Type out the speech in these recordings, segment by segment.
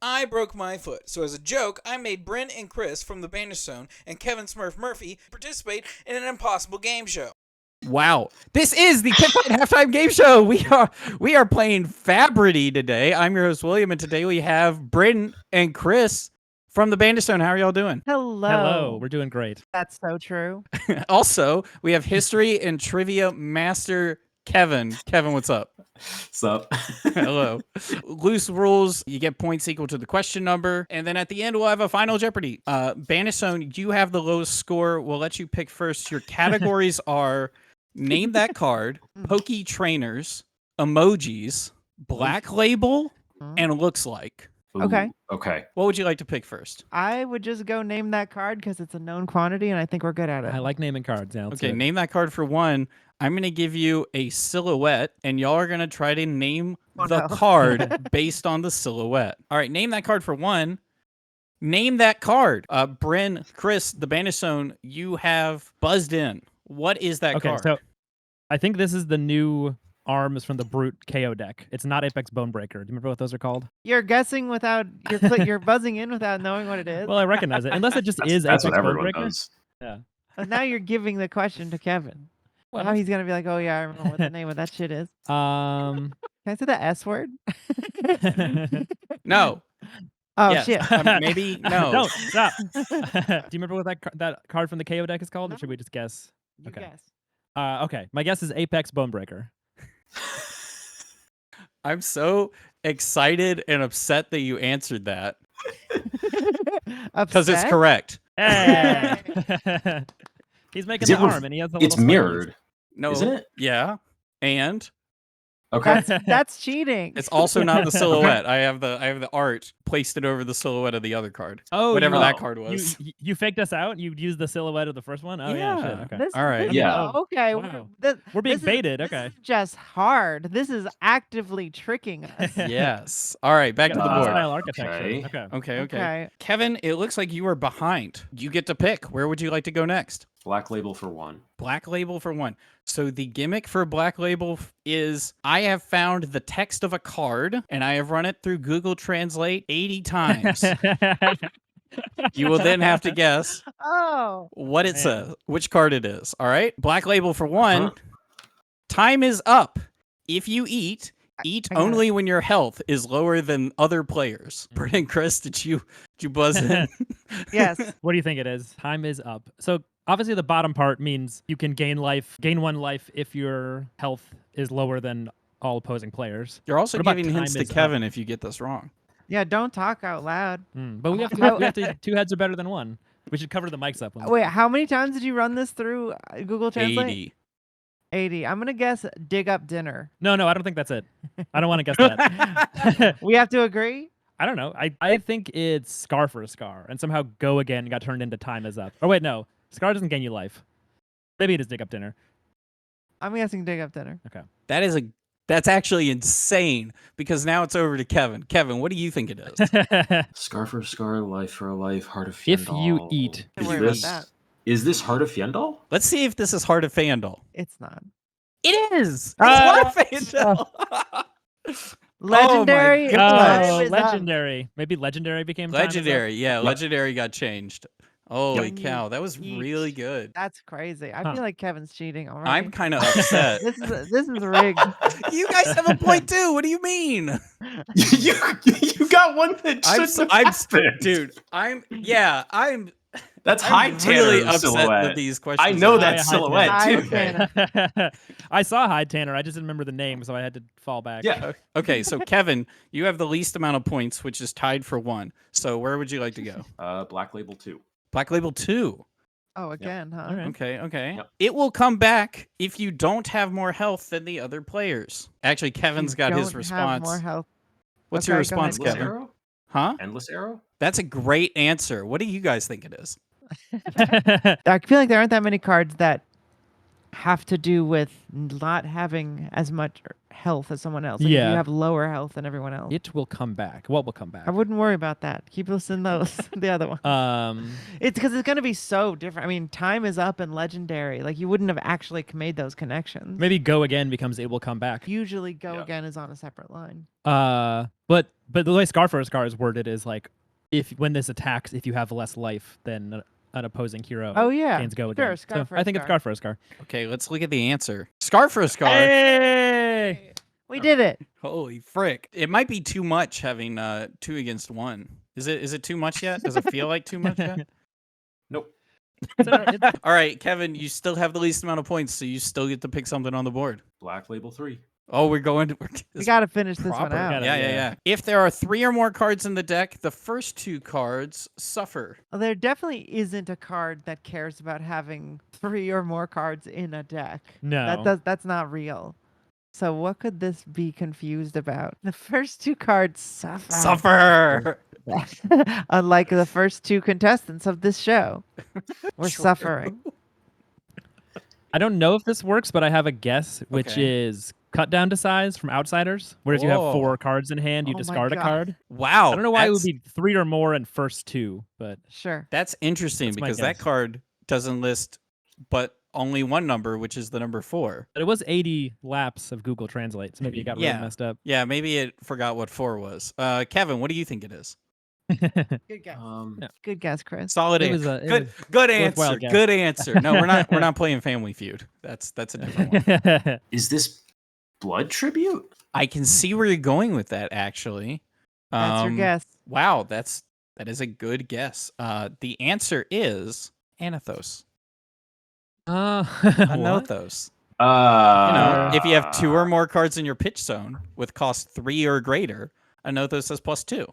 I broke my foot, so as a joke, I made Brynn and Chris from the Banished Zone and Kevin Smurf Murphy participate in an Impossible Game Show. Wow. This is the Pitfight Halftime Game Show. We are playing FABRity today. I'm your host, William, and today we have Brynn and Chris from the Banished Zone. How are y'all doing? Hello. We're doing great. That's so true. Also, we have History and Trivia Master Kevin. Kevin, what's up? What's up? Hello. Loose rules. You get points equal to the question number. And then at the end, we'll have a final Jeopardy. Banished Zone, you have the lowest score. We'll let you pick first. Your categories are name that card, pokey trainers, emojis, black label, and looks like. Ooh, Okay. Okay. What would you like to pick first? I would just go name that card because it's a known quantity and I think we're good at it. I like naming cards. Yeah, Okay, name that card for one. I'm going to give you a silhouette, and y'all are going to try to name the card based on the silhouette. All right, name that card for one. Name that card. Brynn, Chris, the Banished Zone, you have buzzed in. What is that card? So I think this is the new arms from the Brute KO deck. It's not Apex Bonebreaker. Do you remember what those are called? You're guessing without you're buzzing in without knowing what it is. Well, I recognize it. Unless it just is That's Apex what everyone Bonebreaker. does. Yeah. And now you're giving the question to Kevin. Well, Now he's gonna be like, "Oh yeah, I remember what the name of that shit is." Can I say the S word? No. Oh Yes. shit. Maybe no. Don't stop. Do you remember what that card from the KO deck is called, or should we just guess? You Okay. guess. Okay, my guess is Apex Bonebreaker. I'm so excited and upset that you answered that because it's Upset? correct. Hey! He's making the arm, and he has the It's little mirrored, No. isn't it? Yeah. And Okay. That's cheating. it's also not the silhouette. I have the art, placed it over the silhouette of the other card. Oh, Whatever you- that card was. You faked us out. You used the silhouette of the first one. Oh yeah. Shit, okay. This- All right. this- Yeah. Okay. Wow. This, We're being this is- baited. this Okay. isn't just hard. This is actively tricking us. Yes. All right, back to the Got board. hostile architecture. Okay. Okay. Okay. Okay. Kevin, it looks like you are behind. You get to pick. Where would you like to go next? Black label for one. Black label for one. So the gimmick for black label is I have found the text of a card and I have run it through Google Translate 80 times. You will then have to guess Oh. what it Man. says, which card it is. All right. Black label for one. Uh-huh. Time is up. If you eat I got only when your health is lower than other players. Brynn and Chris, did you buzz in? Yes. What do you think it is? Time is up. So obviously the bottom part means you can gain one life if your health is lower than all opposing players. You're also What about giving hints time to is up? Kevin if you get this wrong. Yeah. Don't talk out loud. But we have to two heads are better than one. We should cover the mics up. Wait. How many times did you run this through Google Translate? 80. 80. I'm gonna guess dig up dinner. No, I don't think that's it. I don't want to guess that. We have to agree. I don't know. I think it's Scar for a Scar, and somehow Go Again got turned into Time is Up. Or wait, no. Scar doesn't gain you life. Maybe it is Dig Up Dinner. I'm guessing dig up dinner. Okay. That's actually insane because now it's over to Kevin. Kevin, what do you think it is? Scar for a scar, life for a life, heart of If Fjendal. you eat. Don't Is worry about this, that. is this Heart of Fjendal? Let's see if this is Heart of Fandal. It's not. It is. It's Ah! Heart of Fandal. Legendary. Oh my God. Time is up. Legendary. Maybe Legendary became Time is Up? Legendary. Yeah, Yep. Legendary got changed. Holy Yep. cow, that was Yeet. really good. That's crazy. I Huh. feel like Kevin's cheating already. I'm kind of upset. This is rigged. You guys have a point too. What do you mean? you got one that shouldn't have happened. Dude, I'm That's High I'm really Tanner upset silhouette. with these questions. I know Oh, that yeah, silhouette High too. Tanner. I saw Hyde Tanner. I just didn't remember the name, so I had to fall back. Yeah. Okay, so Kevin, you have the least amount of points, which is tied for one. So where would you like to go? Black label 2. Black Label 2. Oh, again, huh? All right. Okay. Yep. It will come back if you don't have more health than the other players. Actually, Kevin's You got his don't have response. more health. What's Okay, your go response, ahead. Endless Kevin? arrow? Huh? Endless arrow? That's a great answer. What do you guys think it is? I feel like there aren't that many cards that have to do with not having as much health as someone else. Like if Yeah. you have lower health than everyone else. It will come back. What will come back? I wouldn't worry about that. Keep listening to those. The other one. It's because it's going to be so different. I mean, time is up and legendary. Like you wouldn't have actually made those connections. Maybe go again becomes it will come back. Usually go again is on a separate line. But the way Scar for a Scar is worded is like, when this attacks, if you have less life than an opposing hero, gains go again. Sure, Scar for a I think it's Scar. Scar for a Scar. Okay, let's look at the answer. Scar for a Scar. Hey! We did it. Holy frick! It might be too much having 2 against 1. Is it too much yet? Does it feel like too much yet? Nope. All right, Kevin, you still have the least amount of points, so you still get to pick something on the board. Black Label 3. Oh, we're going to. We got to finish this one proper. out. Yeah. If there are 3 or more cards in the deck, the first 2 cards suffer. Well, there definitely isn't a card that cares about having 3 or more cards in a deck. No. That's not real. So what could this be confused about? The first 2 cards suffer. Suffer. Unlike the first 2 contestants of this show. We're True. suffering. I don't know if this works, but I have a guess, which Okay. is cut down to size from Outsiders. Whereas you have Whoa. 4 cards in hand, you Oh my discard a God. card. Wow. I don't know why it would that's- be 3 or more in first 2, but Sure. That's interesting That's my because that guess. card doesn't list but only one number, which is the number 4. it was 80 laps of Google Translate, so maybe it got really Yeah. messed up. Yeah, maybe it forgot what 4 was. Kevin, what do you think it is? Good guess. Yeah. Good guess, Chris. Solid It answer. was a- it Good, was good worthwhile answer. guess. Good answer. No, we're not playing Family Feud. That's a different one. Is this Blood Tribute? I can see where you're going with that. Actually, That's your guess. Wow, that is a good guess. The answer is Anathos. What? Anathos. You know, if you have 2 Uh, or more cards in your pitch zone with cost 3 or greater, Anathos has +2.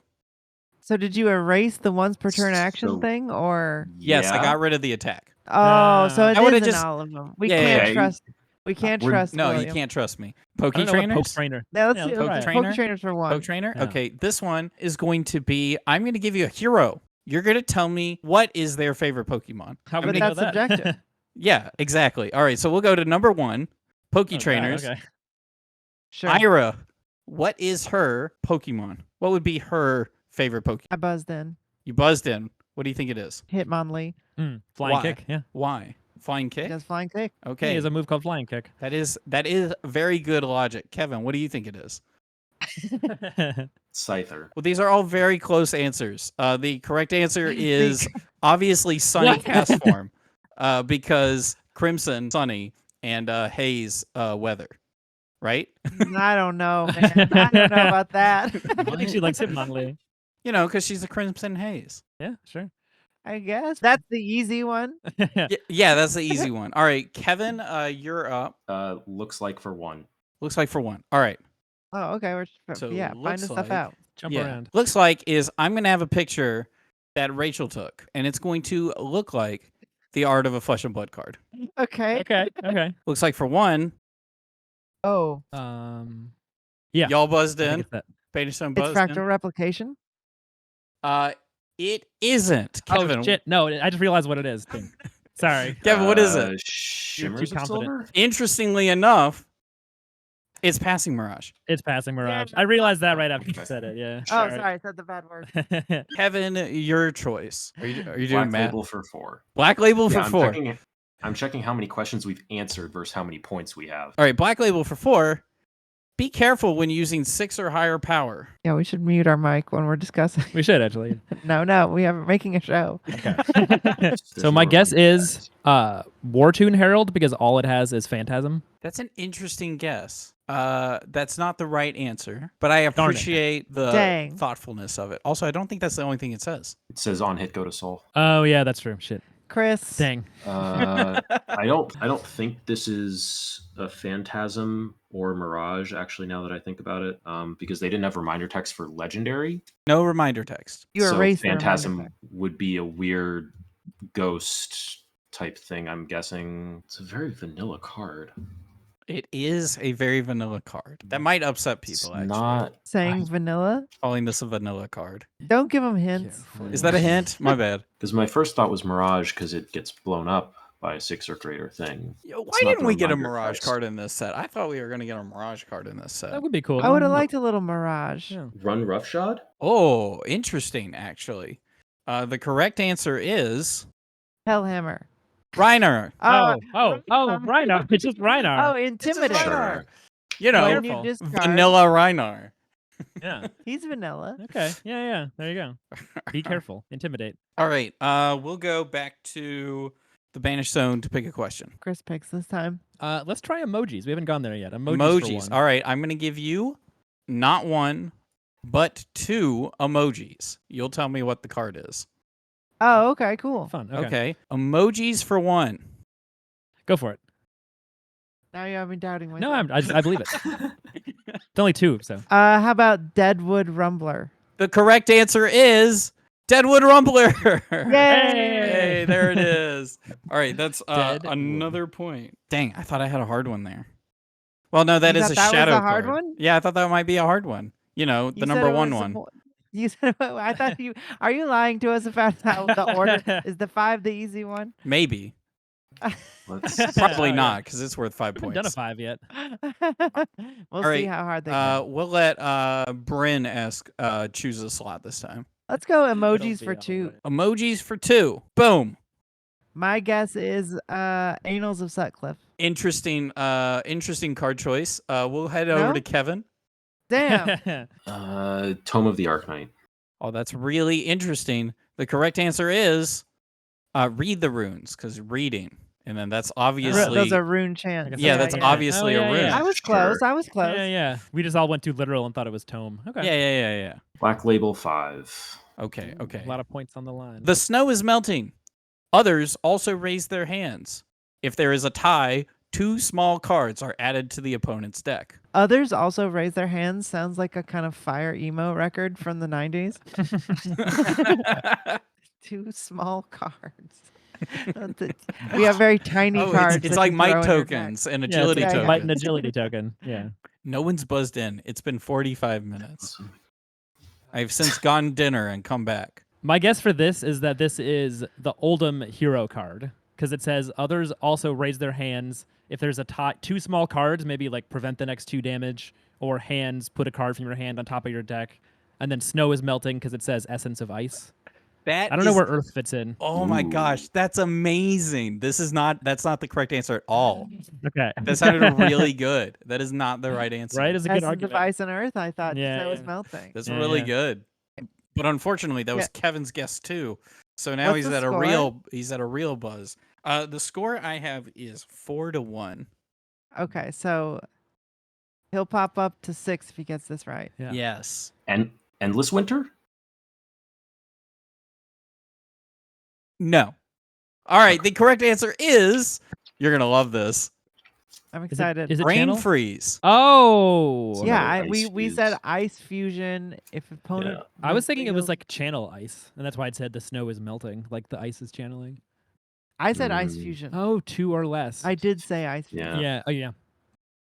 So did you erase the once per turn action So- thing, or? Yes, I got rid of the attack. Oh, so it I would've isn't just- all of them. We Yeah, can't yeah. trust. We can't We're- trust. No, you William. can't trust me. I Pokey don't know what Poke trainers. Trainer. Now let's Yeah, see. let's try Okay, it. Poke trainers for one. Poke trainer. Yeah. Okay, this one is going to be. I'm going to give you a hero. You're going to tell me what is their favorite Pokemon. How But would you know that's that? subjective. Yeah, exactly. All right, so we'll go to number 1. Poke Oh, God, trainers. okay. Sure. Ira, what is her Pokemon? What would be her favorite Pokemon? I buzzed in. You buzzed in. What do you think it is? Hitmonlee. Flying Why? kick, yeah. Why? Flying He kick? does flying kick. Okay. He has a move called flying kick. That is very good logic. Kevin, what do you think it is? Scyther. Well, these are all very close answers. The correct answer is obviously Sunny What? cast form, because Crimson Sunny and Haze Weather, right? I don't know, man. I don't know about that. I think she likes Hitmonlee. You know, because she's a Crimson Haze. Yeah, sure. I guess that's the easy one. Yeah, that's the easy one. All right, Kevin, you're up. Looks like for 1. Looks like for 1. All right. Oh, okay. So Yeah, find looks the stuff like- out. Jump Yeah. around. Looks like is I'm going to have a picture that Rachel took, and it's going to look like the Art of a Flesh and Blood card. Okay. Okay. Looks like for 1, Oh, Yeah. y'all buzzed I think in. it's that. Banishstone it's buzzed fractal in. replication. It isn't. Kevin, Oh shit! No, I just realized what it is. too. Sorry. Kevin, what is it? Shimmers of confident. Silver? Interestingly enough, it's Passing Mirage. It's Passing Mirage. no, I realized that right after you said it. Yeah. Oh, sorry, I said the bad word. Kevin, your choice. Are you doing Black Matt? Label for 4. Black Label for Yeah, 4. I'm checking how many questions we've answered versus how many points we have. All right, Black Label for 4. Be careful when using 6 or higher power. Yeah, we should mute our mic when we're discussing. We should actually. No, we are making a show. So my guess is War Tune Herald because all it has is Phantasm. That's an interesting guess. That's not the right answer, but I Darn it. appreciate the Dang. thoughtfulness of it. Also, I don't think that's the only thing it says. It says on hit go to soul. Oh yeah, that's true. Shit. Chris. Dang. I don't think this is a Phantasm or Mirage, actually, now that I think about it. Because they didn't have reminder text for Legendary. No reminder text. You so erased the Phantasm reminder would be a weird ghost type thing, I'm guessing. It's a very vanilla card. It is a very vanilla card. That might upset people, It's actually. not. saying vanilla. Calling this a vanilla card. Don't give them hints. Is that a hint? My bad. Because my first thought was Mirage because it gets blown up by a 6 or greater thing. Why It's not didn't the we get a reminder Mirage text. card in this set? I thought we were going to get a Mirage card in this set. That would be cool. I would have liked a little Mirage. Yeah. Run roughshod? Oh, interesting, actually. The correct answer is Hellhammer. Reiner. Reinar. It's just Reinar. Oh, Intimidate. Sure. You know, When you Careful. discard, vanilla Reinar. Yeah. He's vanilla. Okay. Yeah. There you go. Be careful. Intimidate. All right, we'll go back to the Banished Zone to pick a question. Chris picks this time. Let's try emojis. We haven't gone there yet. Emojis. For one. All right, I'm going to give you not one, but 2 emojis. You'll tell me what the card is. Oh, okay, cool. Fun. Okay. Emojis for 1. Go for it. Now you have me doubting myself. No, I believe it. It's only 2, so. How about Deadwood Rumbler? The correct answer is Deadwood Rumbler. Yay! Hey, there it is. All right, that's Deadwood. another point. Dang, I thought I had a hard one there. Well, no, that You is thought a that was shadow a hard card. one? Yeah, I thought that might be a hard one. You know, the You said number it 1 was one. You said I thought you are you lying to us about how the order is the 5 the easy one? Maybe. Let's Probably not, because it's worth 5 We haven't points. done a 5 yet. We'll All right, see how hard they go. We'll let Brynn choose a slot this time. Let's go It'll emojis be for all 2. right. Emojis for 2. Boom. My guess is Annals of Sutcliffe. Interesting card choice. We'll head over No? to Kevin. Damn. Tome of the Arknight. Oh, that's really interesting. The correct answer is read the runes, because reading. And then that's obviously... Those are rune chants. Yeah, that's obviously Oh, a yeah, rune. yeah. I was Sure. close. I was close. Yeah. We just all went too literal and thought it was tome. Okay. Yeah. Black Label 5. Okay. A lot of points on the line. The snow is melting. Others also raise their hands. If there is a tie, 2 small cards are added to the opponent's deck. Others also raise their hands. Sounds like a kind of fire emo record from the 90s. 2 small cards. We have very tiny cards. It's that like you might throw in your deck. tokens and Yeah, agility it's yeah, a tokens. might and agility token. Yeah. No one's buzzed in. It's been 45 minutes. I've since gone dinner and come back. My guess for this is that this is the Oldham hero card, because it says others also raise their hands. If there's a tie, 2 small cards, maybe like prevent the next 2 damage, or hands, put a card from your hand on top of your deck, and then snow is melting because it says Essence of Ice. I don't know where Earth fits in. Oh my Ooh. gosh, that's amazing. That's not the correct answer at all. Okay. That sounded really good. That is not the right answer. Right? Is a good Essence of argument. Ice and Earth, I thought Yeah, that was yeah. melting. That's Yeah, really yeah. good. But unfortunately, that was Yeah. Kevin's guess too. So now What's he's the at score? a real buzz. The score I have is 4-1. Okay, so he'll pop up to 6 if he gets this right. Yeah. Yes. And Endless Winter? No. All right. The correct answer is, you're gonna love this, I'm Is excited. it Rain channel? Freeze. Oh. yeah, Another ice we said fuse. ice fusion. If opponent, I was thinking it was goes- like channel ice, and that's why it said the snow is melting, like the ice is channeling. I said ice Mm. fusion. Oh, 2 or less. I did say ice fusion. Yeah. Yeah. Oh, yeah.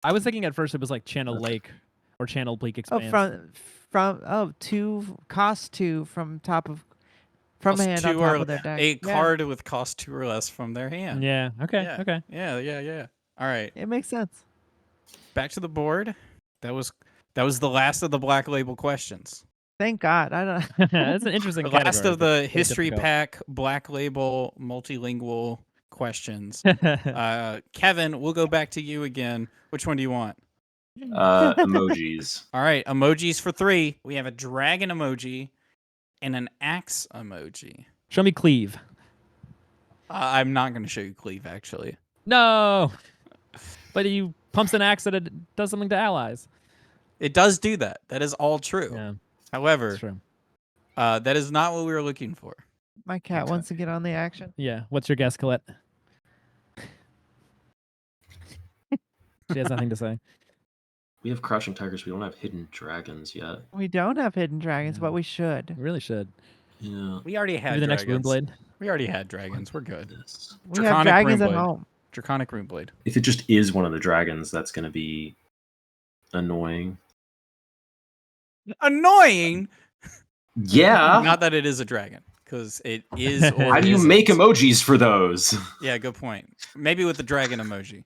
I was thinking at first it was like channel lake or channel bleak Oh, expanse. from 2 cost 2 from top of from Cost hand 2 on top or of their deck. a Yeah, card with cost 2 or less from their hand. Yeah. Okay. Yeah. Okay. Yeah. All right. it makes sense. Back to the board. That was the last of the Black Label questions. Thank God. I don't. That's an interesting The last category, of but the very history difficult. pack Black Label multilingual questions. Kevin, we'll go back to you again. Which one do you want? Emojis. All right, emojis for 3. We have a dragon emoji and an axe emoji. Show me cleave. I'm not going to show you Cleave, actually. No. But he pumps an axe that it does something to allies. It does do that. That is all true. Yeah. However, That's true. that is not what we were looking for. My cat Okay. wants to get on the action. Yeah. What's your guess, Colette? She has nothing to say. We have Crouching Tigers. We don't have Hidden Dragons yet. We don't have hidden dragons, Yeah. but we should. We really should. Yeah. We already had Maybe the next dragons. Runeblade. We already had dragons. We're good. This. We have Draconic dragons at Runeblade. home. Draconic Runeblade. If it just is one of the dragons, that's going to be annoying. Annoying! Yeah. Not that it is a dragon. because it is. Or How do you isn't. make emojis for those? Yeah, good point. Maybe with the dragon emoji.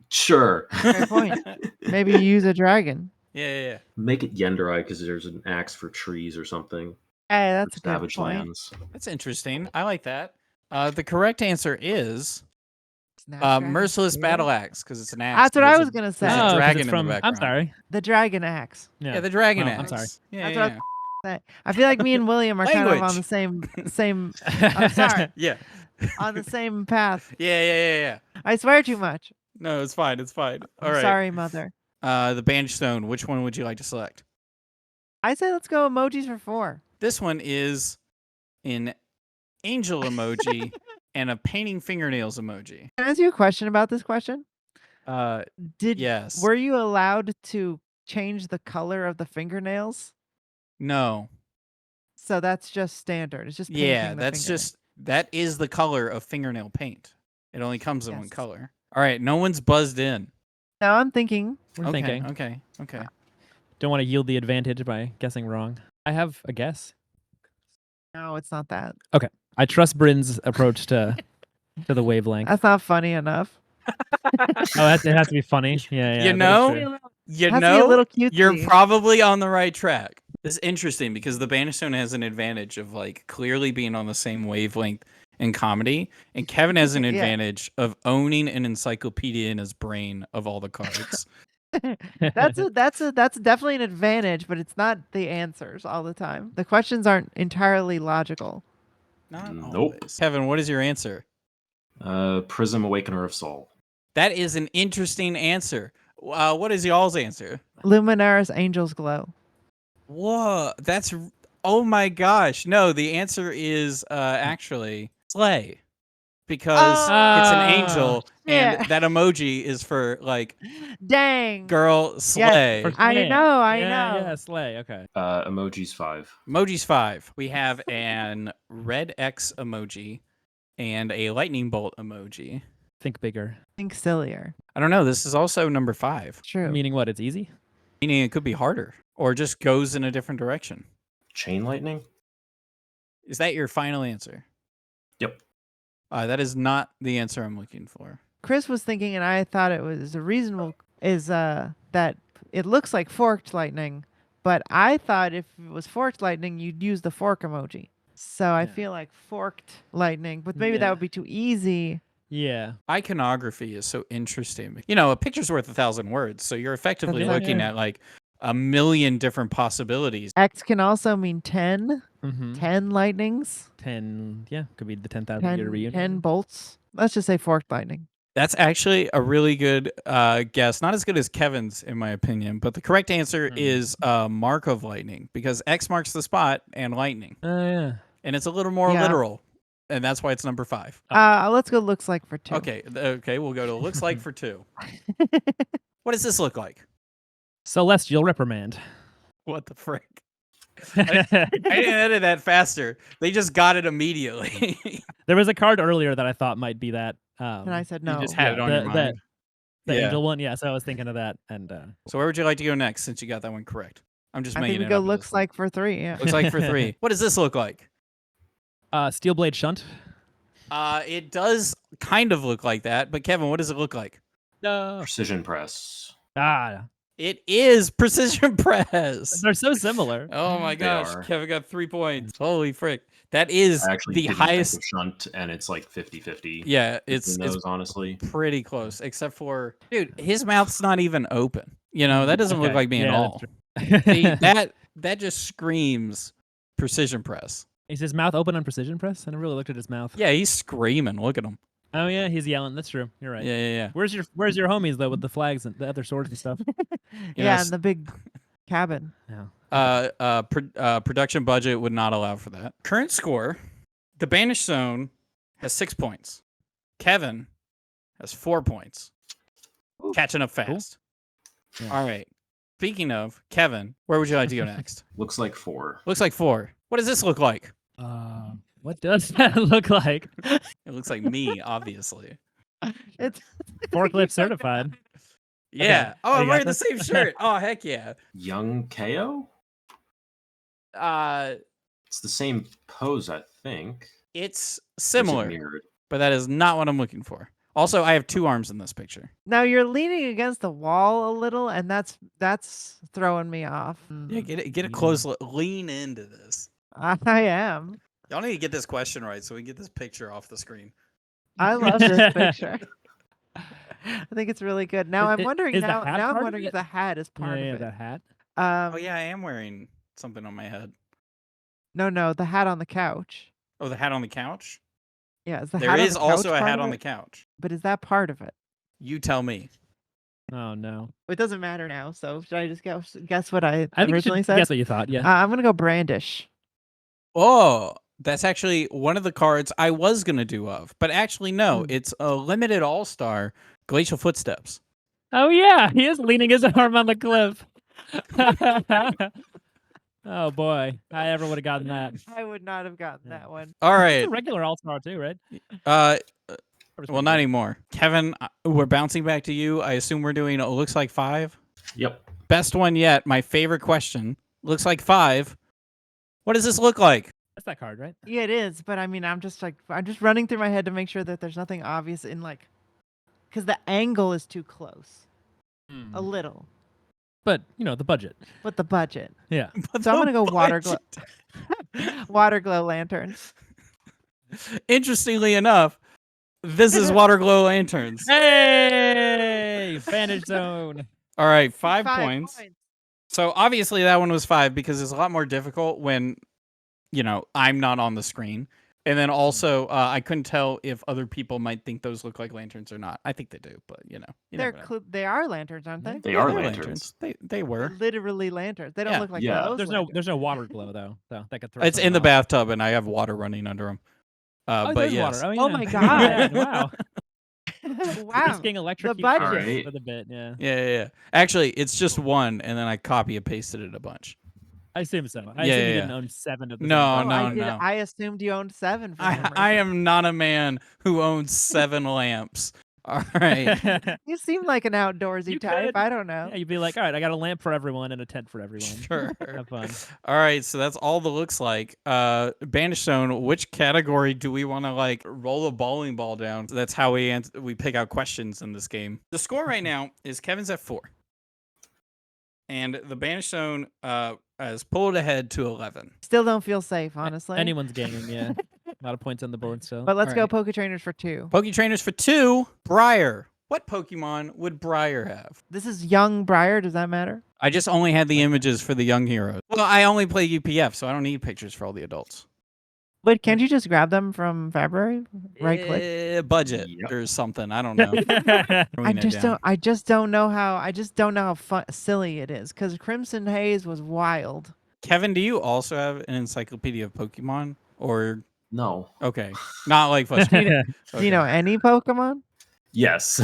Sure. Fair point. Maybe you use a dragon. Yeah. Make it Yenderai because there's an axe for trees or something. Hey, that's a good Savage point. lands. That's interesting. I like that. The correct answer is Snap dragon merciless spear? battle axe because it's an axe. That's what There's I a- was gonna say. There's Oh, a 'cause dragon it's in from. the I'm background. sorry. The dragon axe. Yeah, the dragon Oh, axe. I'm sorry. Yeah, That's yeah. what I feel like me and William are kind of on the same. I'm sorry, Yeah. on the same path. Yeah. I swear too much. No, it's fine. It's fine. All I'm right. sorry, mother. The Banished Stone. Which one would you like to select? I say let's go emojis for 4. This one is an angel emoji and a painting fingernails emoji. Can I ask you a question about this question? Did Yes. Were you allowed to change the color of the fingernails? No. So that's just standard. It's just painting Yeah, the that's fingernail. just that is the color of fingernail paint. It only comes in one Yes. color. All right, no one's buzzed in. Now I'm thinking. We're Okay, thinking. okay. Don't want to yield the advantage by guessing wrong. I have a guess. No, it's not that. I trust Brynn's approach to the wavelength. That's not funny enough. It has to be funny. Yeah. You that's know? true. You Has to be a know, little cutesy. you're probably on the right track. This is interesting because the Banished Stone has an advantage of like clearly being on the same wavelength in comedy, and Kevin has an Yeah. advantage of owning an encyclopedia in his brain of all the cards. That's definitely an advantage, but it's not the answers all the time. The questions aren't entirely logical. Not Nope. always. Kevin, what is your answer? Prism Awakener of Soul. That is an interesting answer. What is y'all's answer? Luminaris Angel's Glow. Whoa, that's oh my gosh. No, the answer is actually Slay. Because it's an angel yeah. and that emoji is for like Dang. girl slay. For I Slay. know, I Yeah, know. Yeah, slay. Okay. Emojis 5. Emojis 5. We have an red X emoji and a lightning bolt emoji. Think bigger. Think sillier. I don't know. This is also number 5. True. Meaning what? It's easy. Meaning it could be harder or just goes in a different direction. Chain Lightning? Is that your final answer? Yep. That is not the answer I'm looking for. Chris was thinking, and I thought it was a reasonable, is that it looks like forked lightning, but I thought if it was forked lightning, you'd use the fork emoji. So I feel like forked lightning, but maybe that would be too easy. Yeah. Iconography is so interesting. You know, a picture's worth 1,000 words, so you're effectively Yeah. looking at like a million different possibilities. X can also mean 10. Mm-hmm. 10 lightnings. 10. Yeah. Could be the 10,000 year 10, reunion. 10 bolts. Let's just say forked lightning. That's actually a really good guess. Not as good as Kevin's, in my opinion, but the correct answer is mark of lightning because X marks the spot and lightning. Oh, yeah. And it's a little more Yeah. literal, and that's why it's number 5. Let's go looks like for 2. Okay, we'll go to looks like for 2. What does this look like? Celestial reprimand. What the frick? I didn't edit that faster. They just got it immediately. There was a card earlier that I thought might be that. And I said no. You just had it on your mind. The Yeah. angel one. Yeah. So I was thinking of that. And So where would you like to go next since you got that one correct? I'm just I making think we it go up at looks this point. like for 3. Yeah. Looks like for 3. What does this look like? Steel blade shunt. It does kind of look like that, but Kevin, what does it look like? No. Precision Press. It is precision press. They're so similar. Oh my They gosh, are. Kevin got 3 points. Holy frick. That is I actually the didn't highest. think of Shunt, and it's like 50-50. Yeah, it's those, honestly. pretty close, except for dude, his mouth's not even open. You know, that doesn't look Okay, like me at yeah, all. that's See, true. that just screams precision press. Is his mouth open on precision press? I never really looked at his mouth. Yeah, he's screaming. Look at him. Oh yeah, he's yelling. That's true. You're right. Yeah. Where's your homies though with the flags and the other swords and stuff? Yeah, Yes. and the big cabin. Yeah. Production budget would not allow for that. Current score: the Banished Zone has 6 points. Kevin has 4 points. Catching up fast. Yeah. All right. Speaking of Kevin, where would you like to go next? Looks like 4. Looks like 4. What does this look like? What does that look like? It looks like me, obviously. It's Forklift certified. Yeah. Okay. Oh, I'm You got wearing the this? same shirt. Oh, heck yeah. Young KO? It's the same pose, I think. It's Or is it similar, mirrored? but that is not what I'm looking for. Also, I have 2 arms in this picture. Now you're leaning against the wall a little, and that's throwing me off. Yeah, get a close look. Lean into this. I am. Y'all need to get this question right so we can get this picture off the screen. I love this picture. I think it's really good. Now I'm wondering. is the Now hat I'm part of wondering if it? the hat is part Yeah, of it. that hat. Oh yeah, I am wearing something on my head. No, the hat on the couch. Oh, the hat on the couch? Yeah, is the There hat on is the also couch a part hat of on the it? couch. But is that part of it? You tell me. Oh no. It doesn't matter now. So should I just guess what I I think you originally should said? guess what you thought. Yeah. I'm gonna go brandish. Oh, that's actually one of the cards I was going to do of. But actually, no. It's a limited all-star Glacial Footsteps. Oh yeah, he is leaning his arm on the cliff. Oh boy, I ever would have gotten that. I would not have gotten that one. All It's right. a regular all-star too, right? Well, not anymore. Kevin, we're bouncing back to you. I assume we're doing it looks like 5. Yep. Best one yet. My favorite question. Looks like 5. What does this look like? That's that card, right? Yeah, it is. But I mean, I'm just running through my head to make sure that there's nothing obvious in because the angle is too close. A little, But you know the budget. but the budget. Yeah. So I'm gonna go water glow. Water glow lanterns. Interestingly enough, this is Water Glow Lanterns. Hey, Vantage Zone. All right, 5 points. So obviously that one was 5 because it's a lot more difficult when, I'm not on the screen. And then also, I couldn't tell if other people might think those look like lanterns or not. I think they do, but you never know. They are lanterns, aren't they? They Yeah, are they're lanterns. They They're were. literally lanterns. They don't Yeah. look like Yeah. those. There's no water glow though, so that could throw. It's in someone the off. bathtub, and I have water running under them. Oh, But there's yes. water. Oh yeah. my God. Wow. Wow. Risking electric budget. Alright. with a bit. Yeah. Yeah. Actually, it's just one, and then I copy and pasted it a bunch. I assume so. I Yeah, assume you yeah. didn't own 7 of the. No, same no, card. no. I assumed you owned 7. For some reason. I am not a man who owns 7 lamps. All right. You seem like an outdoorsy You type. could. I don't know. Yeah, you'd be like, all right, I got a lamp for everyone and a tent for everyone. Sure. Have fun. All right, so that's all the looks like. Banish Zone, which category do we want to roll a bowling ball down? That's how we pick out questions in this game. The score right now is Kevin's at 4. And the Banish Zone has pulled ahead to 11. Still don't feel safe, honestly. Anyone's game, yeah. A lot of points on the board still. But let's go Alright. Poke Trainers for 2. Poke Trainers for 2, Briar. What Pokemon would Briar have? This is young Briar. Does that matter? I just only had the images for the young heroes. Well, I only play UPF, so I don't need pictures for all the adults. But can't you just grab them from February? Right click. Budget Yep. or something. I don't know. I just don't know how silly it is because Crimson Haze was wild. Kevin, do you also have an encyclopedia of Pokemon? Or No. okay, not like Frustrated. Do you know any Pokemon? Yes.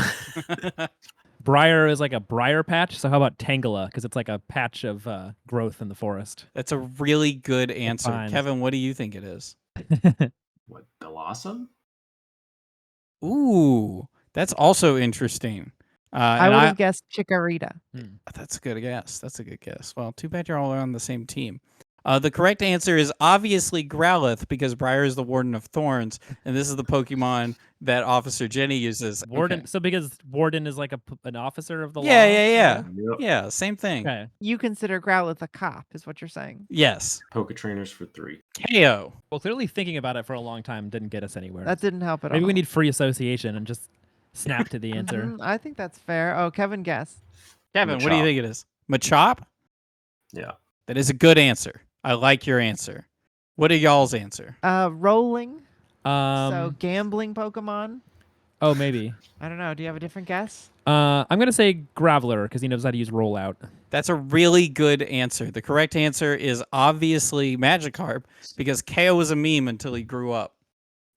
Briar is like a briar patch, so how about Tangela? Because it's like a patch of growth in the forest. That's a really good answer, Fine. Kevin. What do you think it is? What, Blossom? Ooh, that's also interesting. I And would have guessed Chikorita. That's a good guess. That's a good guess. Well, too bad you're all on the same team. The correct answer is obviously Growlithe because Briar is the Warden of Thorns, and this is the Pokemon that Officer Jenny uses. Warden. Okay. So because Warden is like an officer of the law. Yeah. Yep. Yeah, same thing. Okay. You consider Growlithe a cop, is what you're saying. Yes. Poke Trainers for 3. KO. Well, clearly thinking about it for a long time didn't get us anywhere. That didn't help at Maybe all. we need free association and just snap to the answer. Mhm, I think that's fair. Oh, Kevin, guess. Kevin, what do you Machop. think it is? Machop? Yeah. That is a good answer. I like your answer. What are y'all's answer? Rolling. So Um. gambling Pokemon. Oh, maybe. I don't know. Do you have a different guess? I'm gonna say Graveler because he knows how to use rollout. That's a really good answer. The correct answer is obviously Magikarp because KO was a meme until he grew up.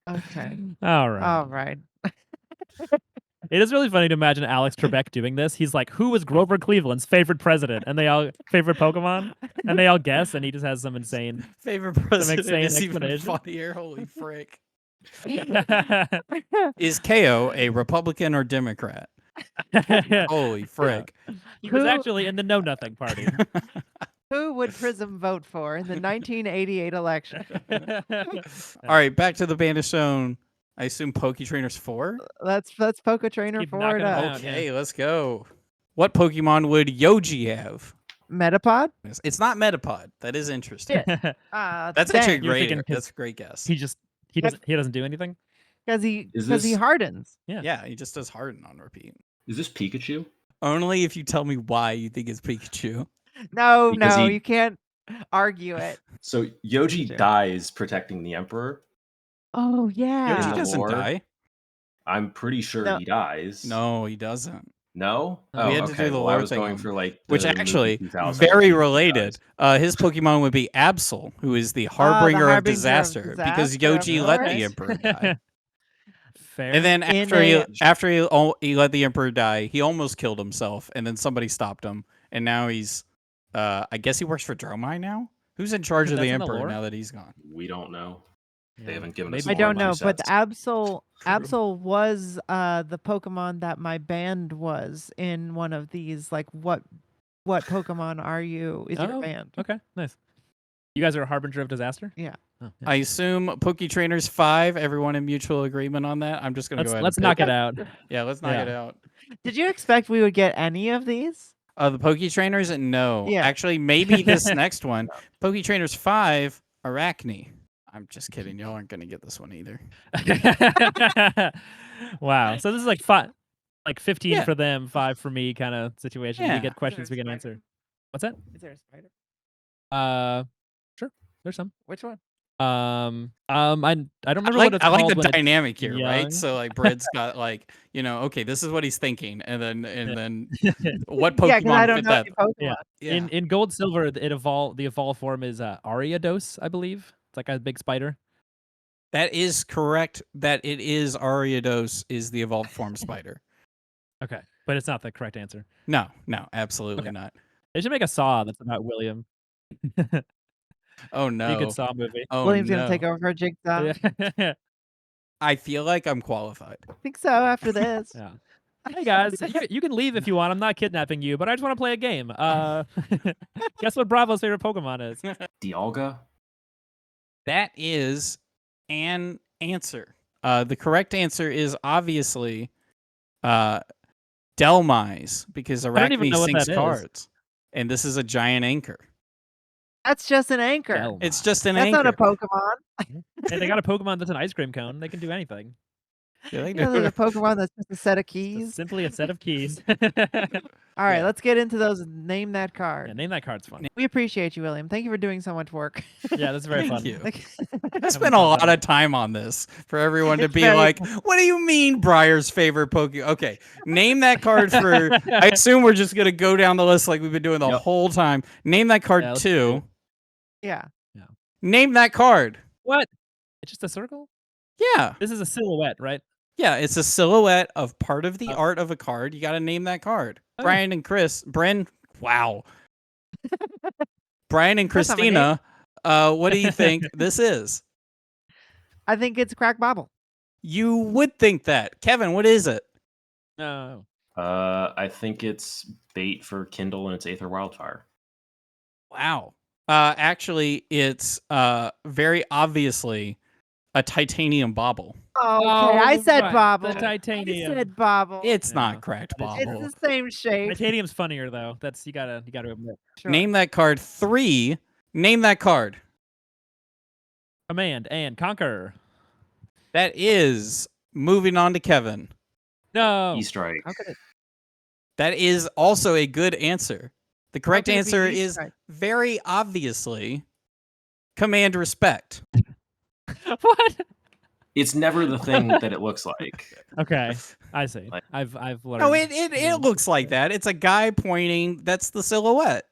Okay. All right. All right. It is really funny to imagine Alex Trebek doing this. He's like, "Who was Grover Cleveland's favorite president?" And they all favorite Pokemon, and they all guess, and he just has some insane. Favorite president insane is even explanation. funnier. Holy frick. he Is KO a Republican or Democrat? Holy frick. was Who- actually in the Know Nothing party. Who would Prism vote for in the 1988 election? All right, back to the Bandit Zone. I assume Poketrainers 4? Let's Poke Trainer keep 4 knocking it 'em up. out. Okay, let's go. What Pokemon would Yoji have? Metapod? It's not Metapod. That is interesting. That's Dang. actually a You're great. thinking 'cause That's a great guess. he doesn't do anything. Because he this- hardens. Yeah, he just does Harden on repeat. Is this Pikachu? Only if you tell me why you think it's Pikachu. No, Because no, he- you can't argue it. So Yoji Sure. dies protecting the Emperor. Oh In yeah. Yoji the doesn't lore. die. I'm pretty sure No. he dies. No, he doesn't. No? We Oh, had to okay. do the Well, I lore was thing going on- for like Which the movie actually, 2000 very he related. dies. His Pokemon would be Absol, who is the Harbinger, Harbinger of of Disaster, because Disaster, of Yoji let the course. Emperor die. Fair. And then In after he let the Emperor die, he almost killed himself, and then somebody stopped him, and now he's, I guess he works for Dromai now. Who's in charge of the That's in the Emperor lore? now that he's gone? We don't know. Yeah. They haven't given us. Maybe- I don't more know, but sets. Absol was the Pokemon that my band was in one of these. Like, what Pokemon are you? Is your Oh, band? Okay, nice. You guys are a harbinger of disaster. Yeah. Oh, yeah. I assume Poketrainers 5. Everyone in mutual agreement on that. I'm just gonna go ahead. Let's and knock pick it out. Yeah, let's knock it out. Did you expect we would get any of these? The Poketrainers, no. Yeah. Actually, maybe this next one. Poketrainers 5, Arachne. I'm just kidding. Y'all aren't gonna get this one either. Wow. So this is like 15 Yeah. for them, 5 for me kind of situation. Yeah. We get questions Is we there a can spider? answer. What's that? Is there a spider? Sure. There's some. Which one? I don't remember I what it's like called the when it's dynamic here, young. right? So like Brett's got like, okay, this is what he's thinking, and then what Pokemon Yeah, because I don't fit know that? any Pokemon. Yeah. Yeah. In Gold Silver, the evolved form is Ariados, I believe. It's like a big spider. That is correct. That it is Ariados is the evolved form spider. Okay, but it's not the correct answer. No, absolutely Okay. not. They should make a Saw that's about William. Oh Be a no. good Saw movie. Oh William's no. gonna take over for Jigsaw. Yeah. I feel like I'm qualified. I think so. After this. Yeah. Hey guys, you can leave if you want. I'm not kidnapping you, but I just want to play a game. Guess what Bravo's favorite Pokemon is? Dialga. That is an answer. The correct answer is obviously Delmise, because don't even Arachne know what sinks that is. cards. And this is a giant anchor. That's just an anchor. Delma. It's just an That's anchor. not a Pokemon. Hey, they got a Pokemon that's an ice cream cone. They can do anything. Yeah, they You know, do. there's a Pokemon that's just a set of It's keys. simply a set of keys. All right, yeah. let's get into those. Name that card. Yeah, name that card's fun. We appreciate you, William. Thank you for doing so much work. Yeah, that's very Thank fun. you. Like- I spent a lot of time on this for everyone to It's be very like, what do you mean Briar's favorite Pokemon? Okay, name that card for, I assume we're just going to go down the list like we've been doing the Yep. whole time. Name that card Yeah, let's 2. yeah. Name that card. What? It's just a circle? Yeah. This is a silhouette, right? Yeah, it's a silhouette of part of the Oh. art of a card. You got to name that card. Oh. Brian and Brynn, wow. Brian and That's not my name. Christina, what do you think this is? I think it's Crack Bobble. You would think that. Kevin, what is it? No. I think it's bait for Kindle and its Aether Wildfire. Wow. Actually, it's very obviously a titanium bobble. Oh, okay. I said right, Bobble. The titanium. I said Bobble. It's Yeah. not cracked It's bobble. It's the same shape. Titanium's funnier though. That's you gotta admit. Sure. Name that card 3. Name that card. Command and conquer. That is moving on to Kevin. No. E-Strike. How could it? That is also a good answer. The correct could it be answer is E-Strike? very obviously command respect. What? It's never the thing that it looks like. Okay, I see. Like- I've learned. No, it looks like that. It's a guy pointing. That's the silhouette.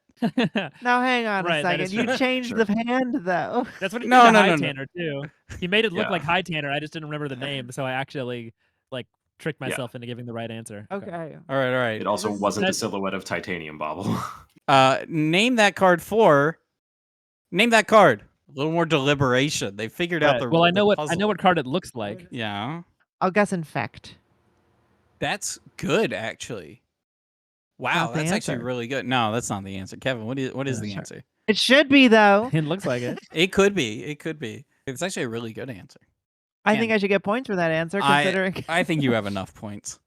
Now hang on Right, a that second. is You true. changed Sure. the hand though. That's what he No, did to no, High no, no. Tanner too. He made it look Yeah. like High Tanner. I just didn't remember the name, so I actually like tricked myself into giving the right answer. Okay. All right. It also This is- wasn't a that- silhouette of titanium bobble. Name that card 4. Name that card. A little more deliberation. They figured out Right. the Well, I know the what card it looks like. Yeah, I'll guess Infect. that's good actually. Wow, Not the that's actually answer. really good. No, that's not the answer. Kevin, what is Yeah, the sure. answer? It should be though. It looks like it. It could be. It could be. It's actually a really good answer. I Man, think I should get points for that answer, considering. I think you have enough points.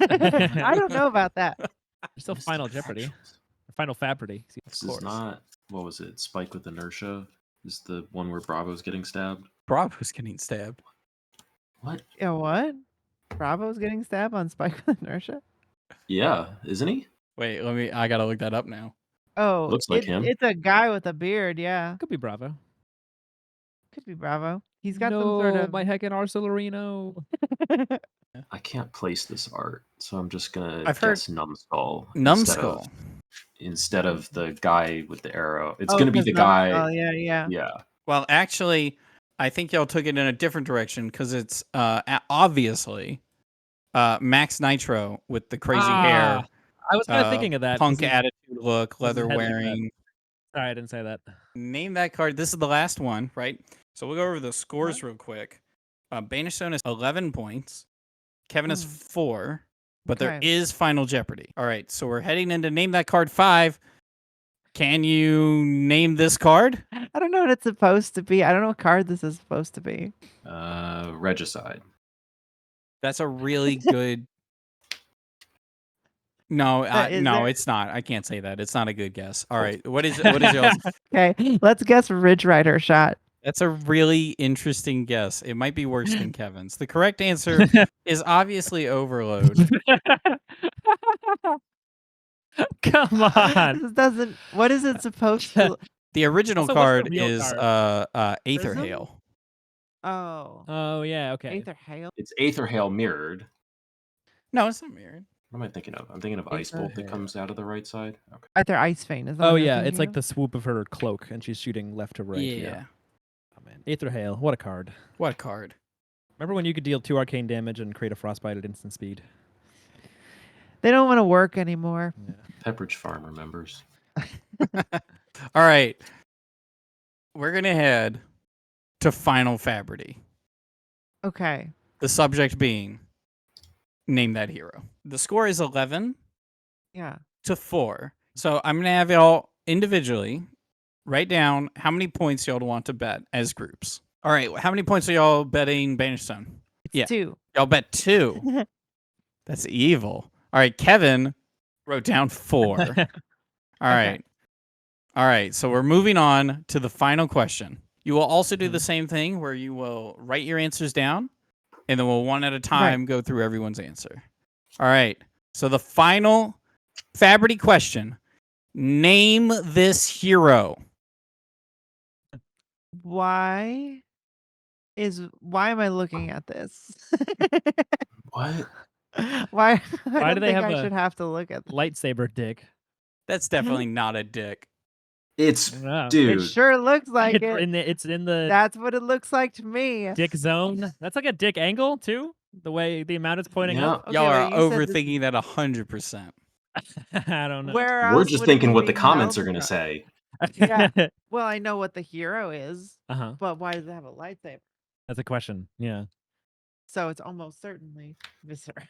I don't know about that. There's still Final Jeopardy. Final FABTCG. This is not, what was it? Spike with inertia is the one where Bravo's getting stabbed. Bravo's getting stabbed. What? Yeah, what? Bravo's getting stabbed on Spike with inertia? Yeah, isn't he? Wait, I gotta look that up now. Oh, Looks like him. It's a guy with a beard, yeah. Could be Bravo. Could be Bravo. He's got no, some sort of. my heckin' Arcelorino. I can't place this art, so I'm just gonna I've heard- guess Numbskull. Numbskull. Instead of the guy with the arrow. It's Oh, gonna be 'cause the guy. Oh, yeah. Yeah. Well, actually, I think y'all took it in a different direction because it's obviously Max Nitro with the crazy hair, I was kind of thinking of that. punk attitude look, leather head like that. wearing. Sorry, I didn't say that. Name that card. This is the last one, right? So we'll go over the scores real quick. Banishstone is 11 points. Kevin is 4, but there Okay. is Final Jeopardy. All right, so we're heading into Name That Card 5. Can you name this card? I don't know what it's supposed to be. I don't know what card this is supposed to be. Regicide. That's a really good. No, Is no, there- it's not. I can't say that. It's not a good guess. All right, what is yours? Okay, let's guess Ridge Rider shot. That's a really interesting guess. It might be worse than Kevin's. The correct answer is obviously Overload. Come on. This doesn't. What is it supposed to? The original Also, what's the card real is Aether Prism? Hail. Oh, Oh yeah, okay. Aether Hail. It's Aether Hail mirrored. No, it's not mirrored. What am I thinking of? I'm thinking of Ice Aether Bolt that Hail. comes out of the right side. Okay. Aether Ice Vein. Is that Oh what I'm yeah, thinking it's like of? the swoop of her cloak, and she's shooting left to right. Yeah. Oh man, Aether Hail, what a card! What card? Remember when you could deal 2 arcane damage and create a frostbite at instant speed? They don't want to work anymore. Pepperidge Farm remembers. All right. We're going to head to Final FABTCG. Okay. The subject being Name That Hero. The score is 11 Yeah. to 4. So I'm going to have y'all individually write down how many points y'all want to bet as groups. All right. How many points are y'all betting Banishstone? It's Yeah. 2. Y'all bet 2. That's evil. All right. Kevin wrote down 4. All right. All right. So we're moving on to the final question. You will also do the same thing where you will write your answers down, and then we'll one at a time go through everyone's answer. All right. So the final FABTCG question. Name this hero. Why am I looking at this? What? Why? Why I do don't they think have I a- should have to look at. Lightsaber dick. That's definitely not a dick. It's No. dude. It sure looks like It's it. it's in the That's what it looks like to me. dick zone. That's like a dick angle too. The way the amount it's pointing Yeah. up. Okay, Y'all are wait, you said this- overthinking that 100%. I don't know. Where We're else just would it thinking be what the being comments are held? gonna say. Yeah. Well, I know what the hero is, Uh-huh. but why does it have a lightsaber? That's a question. Yeah. So it's almost certainly Viscera.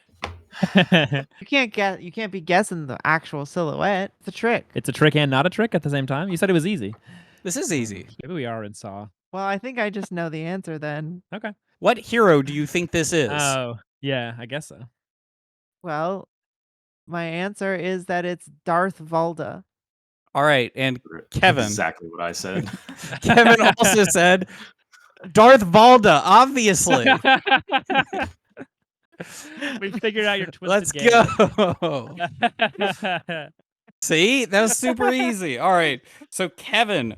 It's You can't be guessing the actual silhouette. It's a trick. a trick and not a trick at the same time. You said it was easy. This is easy. Maybe we are in Saw. Well, I think I just know the answer then. Okay. What hero do you think this is? Oh, yeah, I guess so. Well, my answer is that it's Darth Valda. All right. And Kevin. Exactly what I said. Kevin also said Darth Valda, obviously. We figured out your Let's twisted go. See? That was super easy. All right. So, Kevin,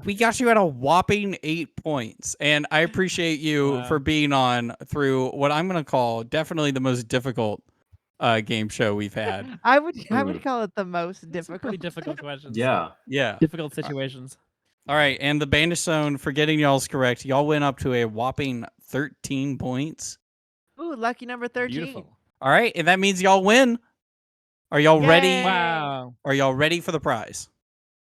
we got you at a whopping 8 points. And I appreciate you Wow. for being on through what I'm going to call definitely the most difficult game show we've had. I would call it the most Some difficult. pretty difficult questions. Yeah. Yeah. Difficult situations. All right. And the Bandit Zone, for getting y'all's correct, y'all went up to a whopping 13 points. Ooh, lucky number 13. Beautiful. All right. And that means y'all win. Are y'all ready? Yay. Wow. Are y'all ready for the prize?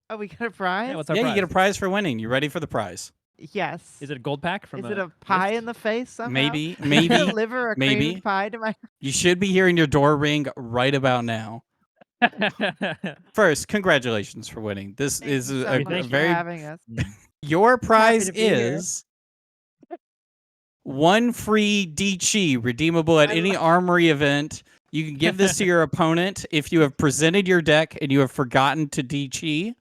Oh, we got a prize? Yeah, what's our Yeah, prize? you get a prize for winning. You ready for the prize? Yes. Is it a gold pack from Is it a pie gift? in the face somehow? Maybe, Can I maybe. deliver a maybe. creamed pie to my You should be hearing your door ring right about now. First, congratulations for winning. This Thank is you so a much for very. having us. Your prize to be here. is one free D-Chi redeemable at I any love- Armory event. You can give this to your opponent if you have presented your deck and you have forgotten to D-Chi.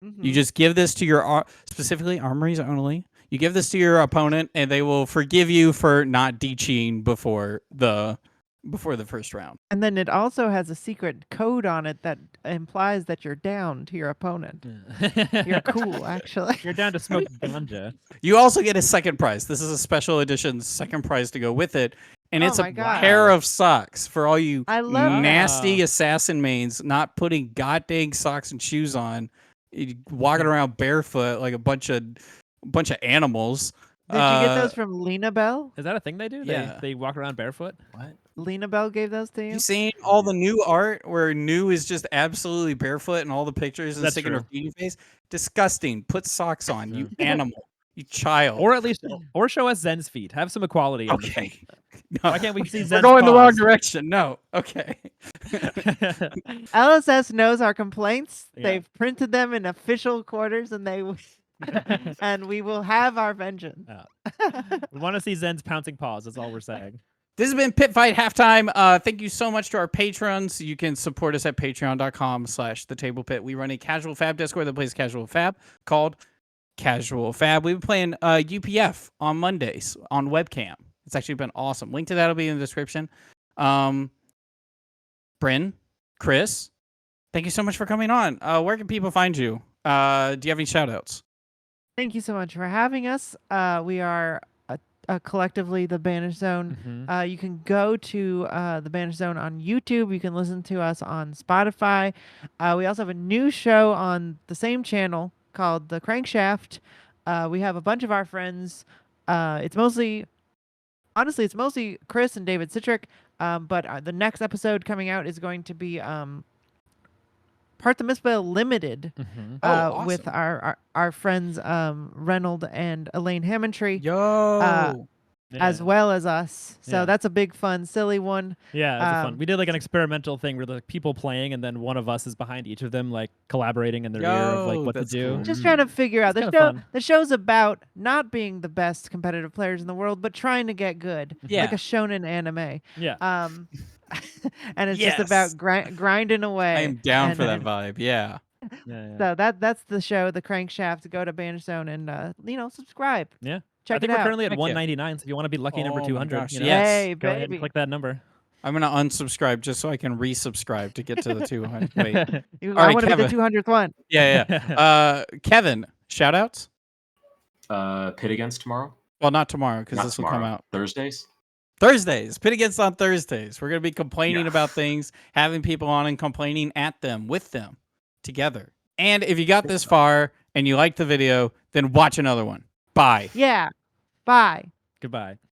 Mhm. You just give this to your specifically Armories only. You give this to your opponent, and they will forgive you for not D-Chiing before the first round. And then it also has a secret code on it that implies that you're down to your opponent. You're cool, actually. You're down to smoke ganja. You also get a second prize. This is a special edition second prize to go with it, and Oh it's a my God. pair of socks for all you I love that. nasty assassin mains not putting goddamn socks and shoes on, walking around barefoot like a bunch of animals. Did you get those from Lena Bell? Is that a thing they do? Yeah. They walk around barefoot? What? Lena Bell gave those to you? You seen all the new art where Nu is just absolutely barefoot in all the pictures and That's sticking true. her feet in face? Disgusting. Put socks on, you animal. You child. Or at least, or show us Zen's feet. Have some equality. On the okay. feet. No. Why can't we see We're Zen's going the wrong paws? direction. No. Okay. LSS knows our complaints. Yeah. They've printed them in official quarters, and and we will have our vengeance. We want to see Zen's pouncing paws. That's all we're saying. This has been Pitfight Halftime. Thank you so much to our patrons. You can support us at patreon.com/thetablepit. We run a casual FAB Discord that plays casual FAB called Casual FAB. We've been playing UPF on Mondays on webcam. It's actually been awesome. Link to that will be in the description. Brynn, Chris, thank you so much for coming on. Where can people find you? Do you have any shout outs? Thank you so much for having us. We are collectively the Banished Zone. Mhm. You can go to the Banished Zone on YouTube. You can listen to us on Spotify. We also have a new show on the same channel called The Crankshaft. We have a bunch of our friends. It's mostly Chris and David Citrick. But the next episode coming out is going to be Part the Misspell Limited Oh, with awesome. our friends Reynold and Elaine Hammondtree. Yo. As well as us. So Yeah. that's a big, fun, silly one. Yeah, that's fun. Um, We did like an experimental thing where the people playing, and then one of us is behind each of them, like collaborating in their ear of like Yo, what to that's do. cool. Just trying to figure out It's the kinda show. fun. The show's about not being the best competitive players in the world, but trying to get good, Yeah. like a shonen anime. Yeah. And it's just about grinding away. I am down and, for that vibe. Yeah. Yeah. So that's the show, The Crankshaft. Go to Banished Zone and subscribe. Yeah. Check I think it we're out. currently at Heck yeah. 199, so if you want to be lucky number Oh my 200, gosh, you know, yes. Hey, go ahead and baby. click that number. I'm going to unsubscribe just so I can resubscribe to get to the 200. Wait. I All right, want to be the Kevin. 200th one. Yeah. Kevin, shout outs? Pit Against tomorrow. Well, not tomorrow because Not this will tomorrow. come out Thursdays. Thursdays. Pit Against on Thursdays. We're going to be complaining about things, having people on and complaining at them, with them, together. And if you got this far and you liked the video, then watch another one. Bye. Yeah. Bye. Goodbye.